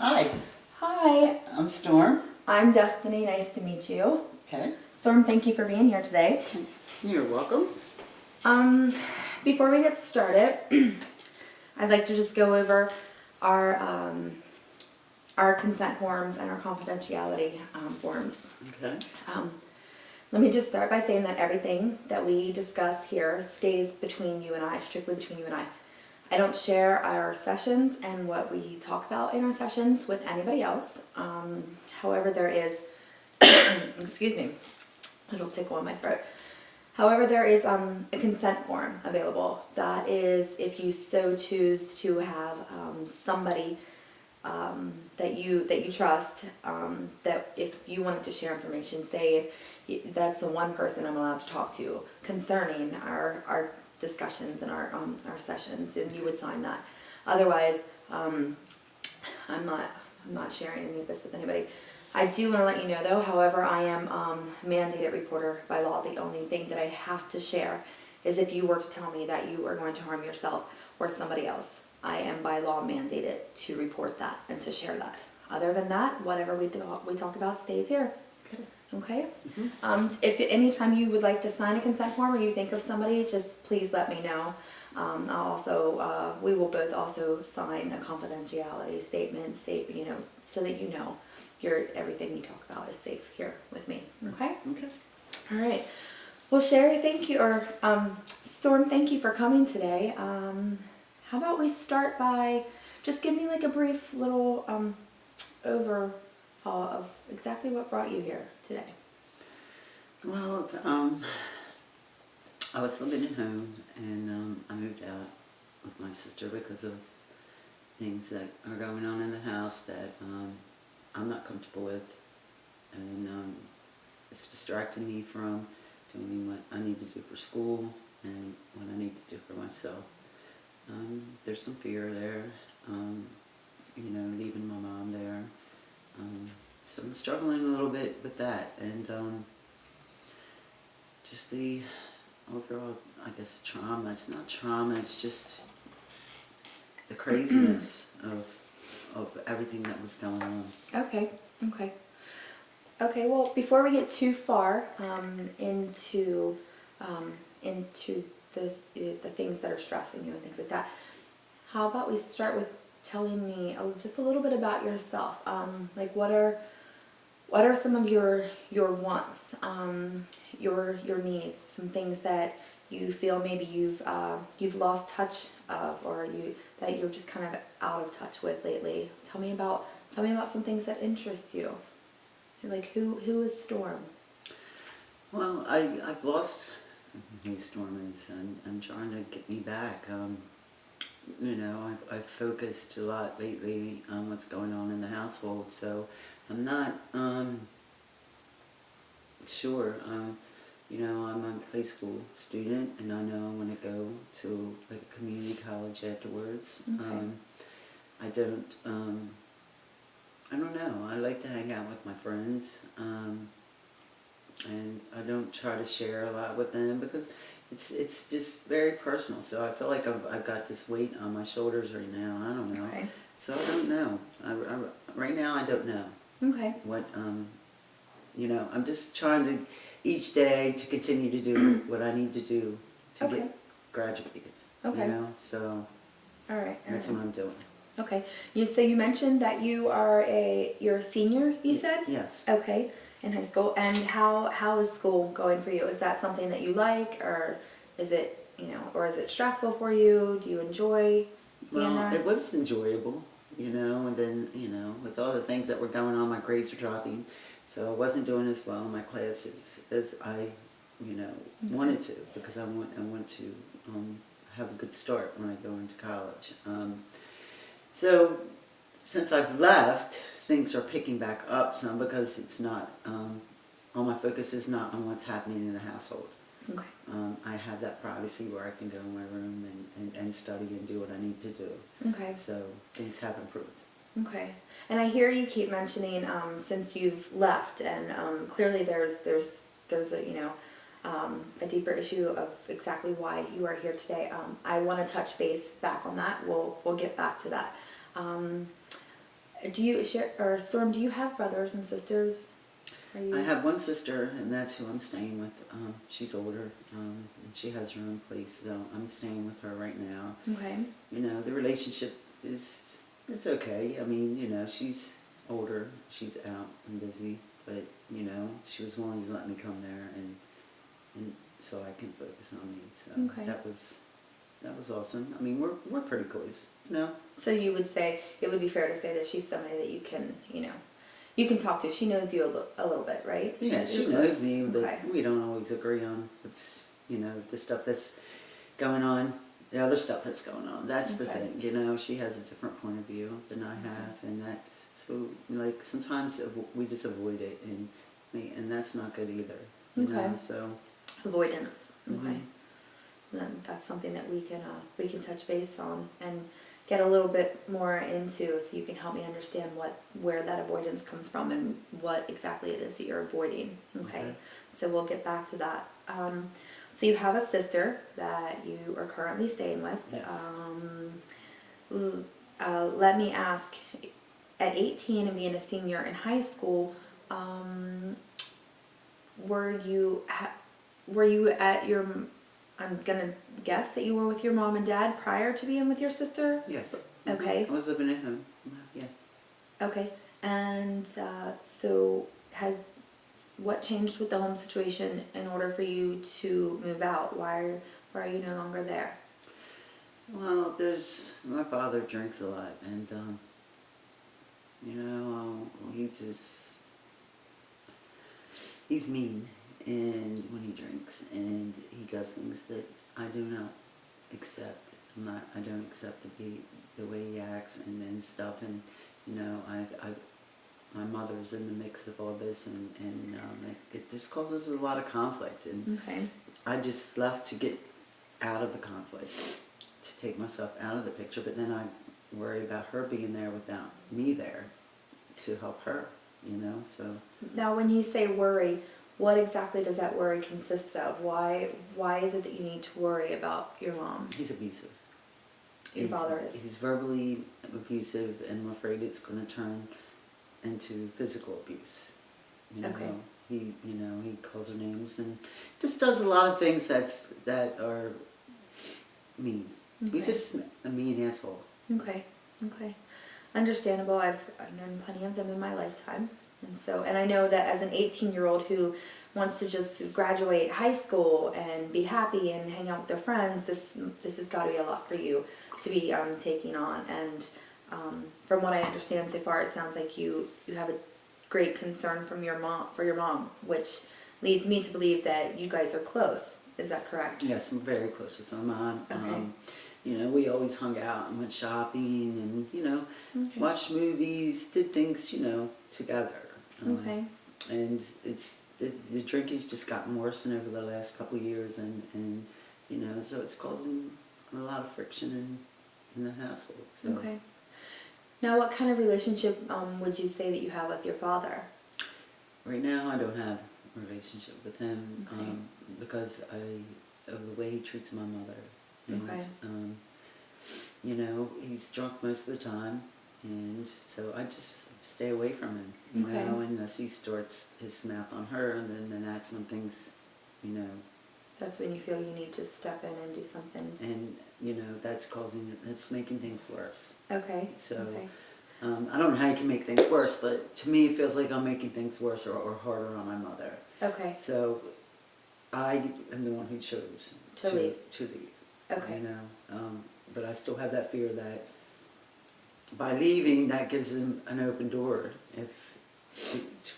Hi, Hi, I'm Storm. I'm Destiny. Nice to meet you. Okay, Storm, thank you for being here today. you're welcome. Um, Before we get started, I'd like to just go over our our consent forms and our confidentiality forms. Okay. Um, Let me just start by saying that everything that we discuss here stays between you and I, strictly between you and I. I don't share our sessions and what we talk about in our sessions with anybody else. However, there is, excuse me, a little tickle in my throat. However, there is a consent form available. That is, if you so choose to have somebody that you trust, that if you wanted to share information, say if that's the one person I'm allowed to talk to concerning our discussions and our sessions, and you would sign that. Otherwise, I'm not sharing any of this with anybody. I do want to let you know though, however, I am mandated reporter by law. The only thing that I have to share is if you were to tell me that you are going to harm yourself or somebody else. I am by law mandated to report that and to share that. Other than that, whatever we talk about stays here. Okay. Okay? Mm-hmm. If anytime you would like to sign a consent form or you think of somebody, just please let me know. We will both also sign a confidentiality statement, so that you know everything you talk about is safe here with me. Okay? Okay. All right. Well, Sherry, thank you, or Storm, thank you for coming today. How about we start by just give me like a brief little overhaul of exactly what brought you here today. Well, I was living at home and I moved out with my sister because of things that are going on in the house that I'm not comfortable with, and it's distracting me from doing what I need to do for school and what I need to do for myself. There's some fear there, leaving my mom there. So I'm struggling a little bit with that, and just the overall, I guess, trauma. It's not trauma, it's just the craziness of everything that was going on. Okay. Well, before we get too far into the things that are stressing you and things like that, how about we start with telling me just a little bit about yourself? Like what are some of your wants, your needs, some things that you feel maybe you've lost touch of, or that you're just kind of out of touch with lately? Tell me about some things that interest you. Like who is Storm? Well, I've lost who Storm is, and trying to get me back. I've focused a lot lately on what's going on in the household, so I'm not sure. I'm a high school student, and I know I want to go to like a community college afterwards. Okay. I don't know. I like to hang out with my friends, and I don't try to share a lot with them because it's just very personal. So I feel like I've got this weight on my shoulders right now. I don't know. Okay. So I don't know. Right now I don't know Okay. what. I'm just trying to each day to continue to do what I need to do to Okay. get graduated. Okay. So All right. that's what I'm doing. Okay. You mentioned that you're a senior, you said? Yes. Okay. In high school. And how is school going for you? Is that something that you like, or is it, or is it stressful for you? Do you enjoy being Well, there? it was enjoyable, and then, with all the things that were going on, my grades were dropping, so I wasn't doing as well in my classes as I, wanted to, because I want to have a good start when I go into college. So since I've left, things are picking back up some because it's not, all my focus is not on what's happening in the household. Okay. I have that privacy where I can go in my room and study and do what I need to do. Okay. So things have improved. Okay. And I hear you keep mentioning since you've left, and clearly there's a deeper issue of exactly why you are here today. I want to touch base back on that. We'll get back to that. Do you share, or Storm, do you have brothers and sisters? Are you? I have one sister, and that's who I'm staying with. She's older, and she has her own place, so I'm staying with her right now. Okay. You know, the relationship it's okay. I mean, you know, she's older, she's out and busy, but, you know, she was willing to let me come there and so I can focus on me. So Okay. that was awesome. I mean, we're pretty close, you know. So you would say, it would be fair to say that she's somebody that you can, you can talk to. She knows you a little bit, right? Yeah, she You're knows close. me, but Okay. we don't always agree on what's, you know, the stuff that's going on, the other stuff that's going on. That's the Okay. thing, you know. She has a different point of view than I have, and that's so like sometimes we just avoid it, and that's not good either. You Okay. know, so Avoidance. Okay. Mhm. Then that's something that we can touch base on and get a little bit more into, so you can help me understand where that avoidance comes from and what exactly it is that you're avoiding. Okay. Okay. So we'll get back to that. So you have a sister that you are currently staying with. Yes. Let me ask, at 18 and being a senior in high school, were you at your, I'm gonna guess that you were with your mom and dad prior to being with your sister? yes. Okay. I was living at home. Yeah. Okay. And so what changed with the home situation in order for you to move out? Why are you no longer there? Well, my father drinks a lot, and you know, he's mean, and when he drinks, and he does things that I do not accept. I don't accept the way he acts and stuff, and you know, my mother's in the mix of all this, and it just causes a lot of conflict, and Okay. I just left to get out of the conflict, to take myself out of the picture, but then I worry about her being there without me there to help her, you know, so. Now, when you say worry, what exactly does that worry consist of? Why is it that you need to worry about your mom? He's abusive. Your father is? He's verbally abusive, and I'm afraid it's going to turn into physical abuse. You know, Okay. he calls her names and just does a lot of things that are mean. He's Okay. just a mean asshole. Okay. Okay. Understandable. I've known plenty of them in my lifetime. And I know that as an 18-year-old who wants to just graduate high school and be happy and hang out with their friends, this has got to be a lot for you to be taking on. And from what I understand so far, it sounds like you have a great concern for your mom, which leads me to believe that you guys are close. Is that correct? Yes, I'm very close with my mom. Okay. You know, we always hung out and went shopping and, you know, Okay. watched movies, did things, you know, together. Okay. And the drinking's just gotten worse than over the last couple of years, and you know, so it's causing a lot of friction in the household. So. Okay. Now, what kind of relationship would you say that you have with your father? Right now, I don't have a relationship with him Okay. because of the way he treats my mother. And, Okay. you know, he's drunk most of the time, and so I just stay away from him. You Okay. know, unless he starts his mouth on her, and then that's when things, you know. That's when you feel you need to step in and do something. And you know, that's making things worse. Okay. So. Okay. I don't know how you can make things worse, but to me it feels like I'm making things worse or harder on my mother. Okay. So I am the one who chose To leave. To leave. Okay. You know, but I still have that fear that by leaving, that gives them an open door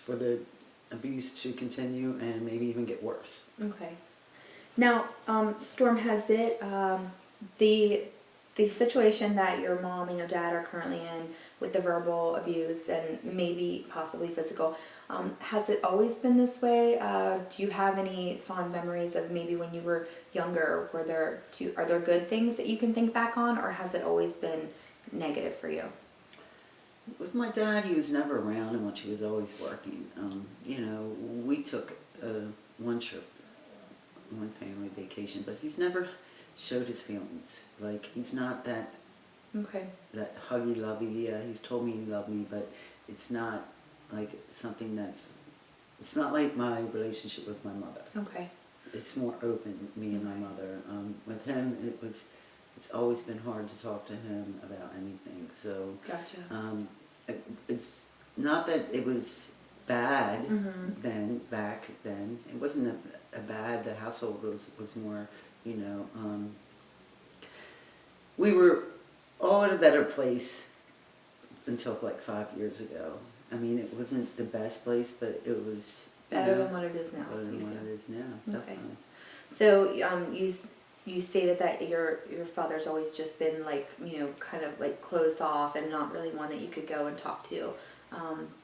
for the abuse to continue and maybe even get worse. Okay. Now, Storm, has it the situation that your mom and your dad are currently in with the verbal abuse and maybe possibly physical, has it always been this way? Do you have any fond memories of maybe when you were younger? Are there good things that you can think back on, or has it always been negative for you? With my dad, he was never around and he was always working. You know, we took one trip, one family vacation, but he's never showed his feelings. Like, he's not that Okay. that huggy lovey. He's told me he loved me, but it's not like something it's not like my relationship with my mother. Okay. It's more open, me and my mother. With him, it's always been hard to talk to him about anything. So Gotcha. it's not that it was bad Mm-hmm. back then. It wasn't a bad. The household was more, you know. We were all in a better place until like 5 years ago. I mean, it wasn't the best place, but it was Better than what it is now. better than you what feel. it is now. Okay. Definitely. So you stated that your father's always just been like, you know, kind of like closed off and not really one that you could go and talk to.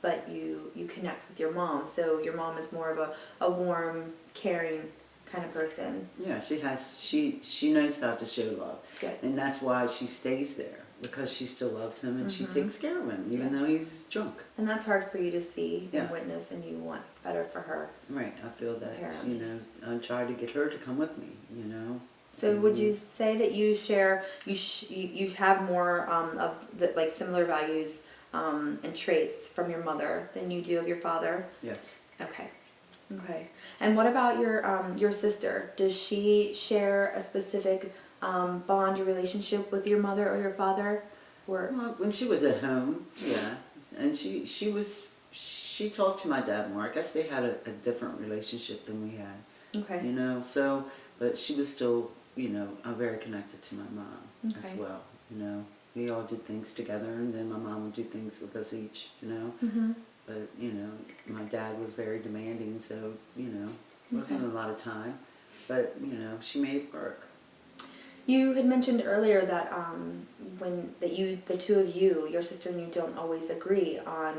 But you connect with your mom. So your mom is more of a warm, caring kind of person. Yeah, she knows how to show love. Good. And that's why she stays there, because she still loves him and she takes care of him, even Yeah. though he's drunk. And that's hard for you to see and Yeah. witness, and you want better for her. Right, I feel that, Apparently. you know, I try to get her to come with me, you know. So would you say that you share, you have more of the, like similar values and traits from your mother than you do of your father? Yes. Okay. Okay. And what about your sister? Does she share a specific bond or relationship with your mother or your father? Or Well, when she was at home, yeah. And she talked to my dad more. I guess they had a different relationship than we had. okay. You know, so, but she was still, you know, very connected to my mom as Okay. well, you know. We all did things together, and then my mom would do things with us each, you know. Mhm. But, you know, my dad was very demanding, so, you know, wasn't Okay. a lot of time. But, you know, she made it work. You had mentioned earlier that the two of you, your sister and you, don't always agree on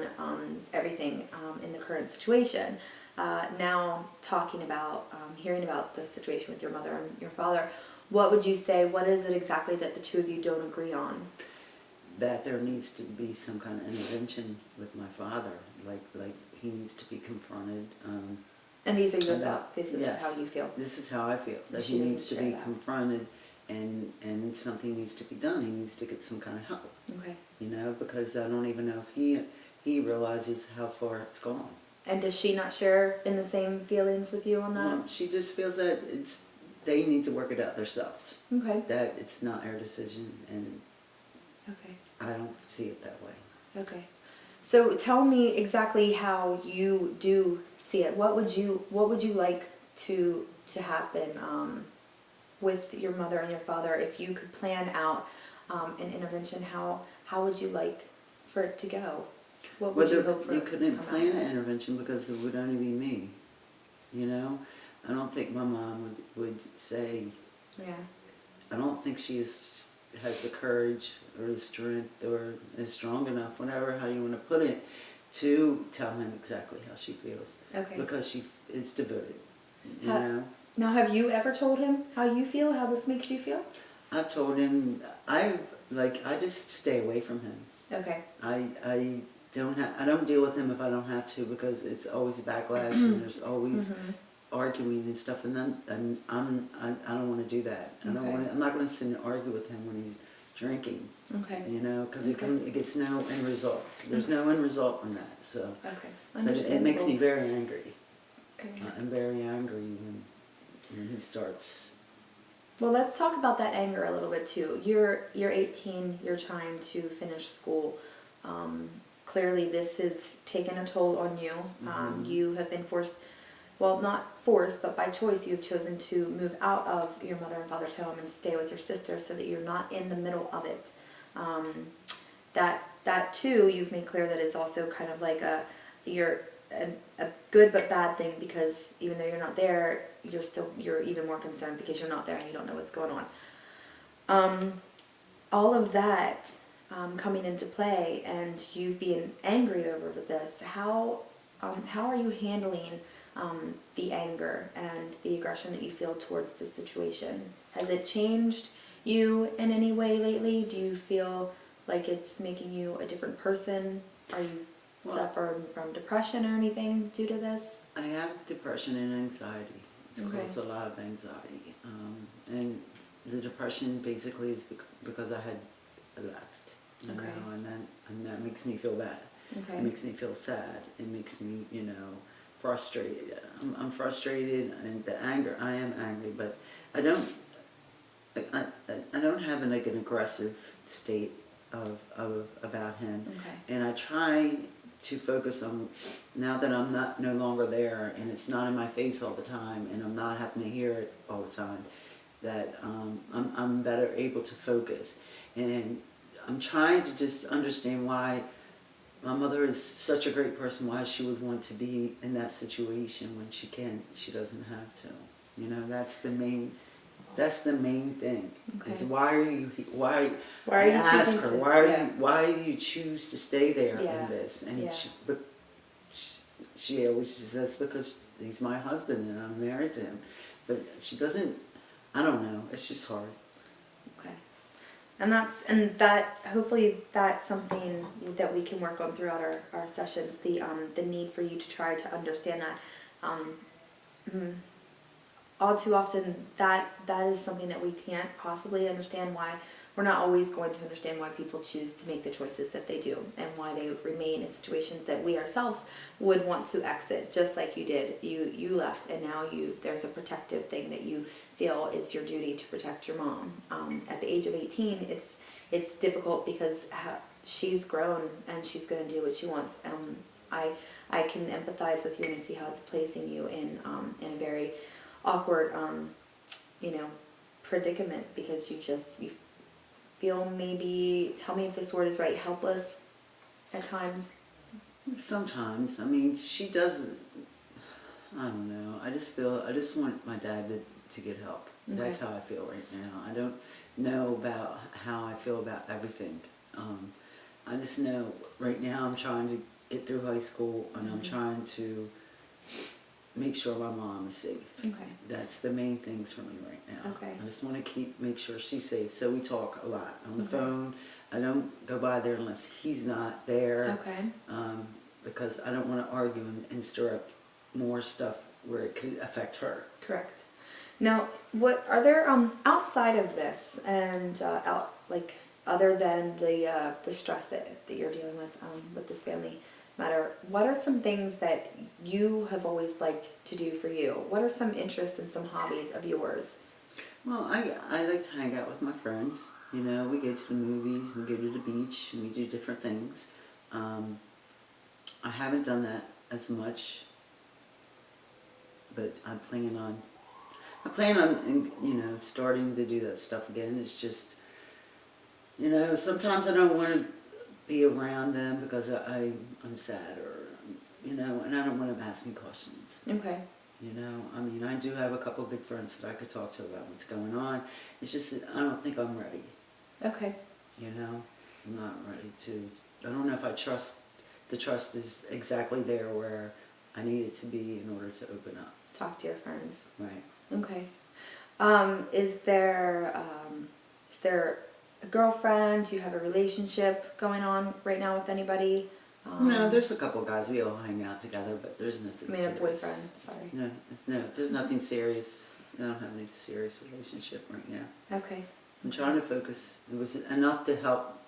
everything in the current situation. Now, talking about, hearing about the situation with your mother and your father, what would you say? What is it exactly that the two of you don't agree on? That there needs to be some kind of intervention with my father. Like he needs to be confronted. And these are your And thoughts. This is yes. how you feel. This is how I feel. That She he doesn't needs to share be that. confronted, and something needs to be done. He needs to get some kind of help. Okay. You know, because I don't even know if he realizes how far it's gone. And does she not share in the same feelings with you on that? Well, she just feels that they need to work it out themselves. Okay. That it's not our decision, and Okay. I don't see it that way. Okay. So tell me exactly how you do see it. What would you like to happen with your mother and your father if you could plan out an intervention? How would you like for it to go? What would you hope for? You it to couldn't come out plan of an it? intervention because it would only be me. You know, I don't think my mom would say. Yeah. I don't think she has the courage or the strength or is strong enough, whatever how you want to put it, to tell him exactly how she feels. Okay. Because she is devoted. You Ha- know, Now, have you ever told him how you feel? How this makes you feel? I've told him I just stay away from him. Okay. I don't deal with him if I don't have to, because it's always a backlash and there's always Mhm. arguing and stuff, and then I don't want to do that. Okay. I'm not going to sit and argue with him when he's drinking. Okay. You know, because Okay. it gets no end result. There's no end result on that. So, Okay. but it makes me very angry. Okay. I'm very angry when he starts. Well, let's talk about that anger a little bit too. You're 18. You're trying to finish school. Clearly, this has taken a toll on you. You have been forced, well, not forced, but by choice, you've chosen to move out of your mother and father's home and stay with your sister, so that you're not in the middle of it. That too, you've made clear that is also kind of like a good but bad thing, because even though you're not there, you're even more concerned because you're not there and you don't know what's going on. All of that coming into play, and you being angry over this, how are you handling the anger and the aggression that you feel towards the situation? Has it changed you in any way lately? Do you feel like it's making you a different person? Are you suffering from depression or anything due to this? I have depression and anxiety. It's Okay. caused a lot of anxiety, and the depression basically is because I had left, you Okay. know, and that makes me feel bad. Okay. It makes me feel sad. It makes me, you know, frustrated. I'm frustrated, and the anger, I am angry, but I don't, I don't have like an aggressive state of about him. Okay. And I try to focus on, now that I'm no longer there, and it's not in my face all the time, and I'm not having to hear it all the time, that I'm better able to focus. And I'm trying to just understand why my mother is such a great person, why she would want to be in that situation when she doesn't have to. You know, that's the main thing. Okay. Is why are you Why are I you ask choosing her, to- why do you choose to stay there Yeah. in this? And Yeah. she always says, because he's my husband and I'm married to him. But she doesn't, I don't know, it's just hard. Okay. And that hopefully that's something that we can work on throughout our sessions, the need for you to try to understand that. All too often that is something that we can't possibly understand, why we're not always going to understand why people choose to make the choices that they do, and why they remain in situations that we ourselves would want to exit, just like you did. You left, and now there's a protective thing that you feel is your duty to protect your mom. At the age of 18, it's difficult because she's grown and she's going to do what she wants. I can empathize with you and see how it's placing you in a very awkward, predicament, because you feel, maybe, tell me if this word is right, helpless at times. Sometimes, I mean, she does, I don't know, I just want my dad to get help. Okay. That's how I feel right now. I don't know about how I feel about everything. I just know right now I'm trying to get through high school, and I'm trying to make sure my mom is safe. Okay. That's the main things for me right now. Okay. I just want to make sure she's safe. So we talk a lot on the Okay. phone. I don't go by there unless he's not there. Okay. Because I don't want to argue and stir up more stuff where it could affect her. Correct. Now, what are there outside of this, and other than the stress that you're dealing with this family matter, what are some things that you have always liked to do for you? What are some interests and some hobbies of yours? Well, I like to hang out with my friends. You know, we go to the movies, we go to the beach, and we do different things. I haven't done that as much, but I plan on, starting to do that stuff again. It's just, sometimes I don't want to be around them because I'm sad, or, and I don't want them asking questions. Okay. I mean, I do have a couple of good friends that I could talk to about what's going on. It's just that I don't think I'm ready. Okay. I'm not ready to, I don't know if the trust is exactly there where I need it to be in order to open up. Talk to your friends. Right. Okay. Is there a girlfriend? Do you have a relationship going on right now with anybody? No, there's a couple of guys. We all hang out together, but there's nothing serious. A boyfriend, sorry. No, there's nothing serious. I don't have any serious relationship right now. Okay. I'm trying to focus. It was enough to help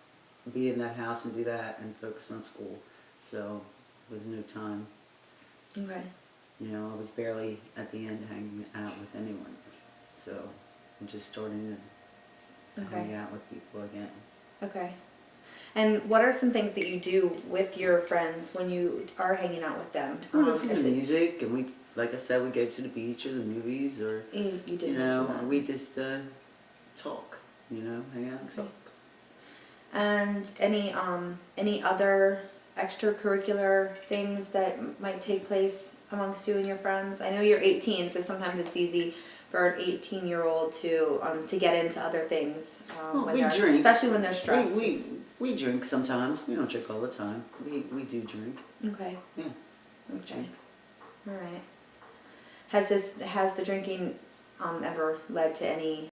be in that house and do that and focus on school. So there was no time. Okay. I was barely at the end hanging out with anyone. So I'm just starting to hang out with people again. Okay. And what are some things that you do with your friends when you are hanging out with them? We listen to music, and like I said, we go to the beach or the movies, or you did mention that. we just talk. Hang out and talk. And any other extracurricular things that might take place amongst you and your friends? I know you're 18, so sometimes it's easy for an 18-year-old to get into other things. We drink, especially when they're stressed. We drink sometimes. We don't drink all the time. We do drink. Okay. Yeah. Okay. All right. Has the drinking ever led to any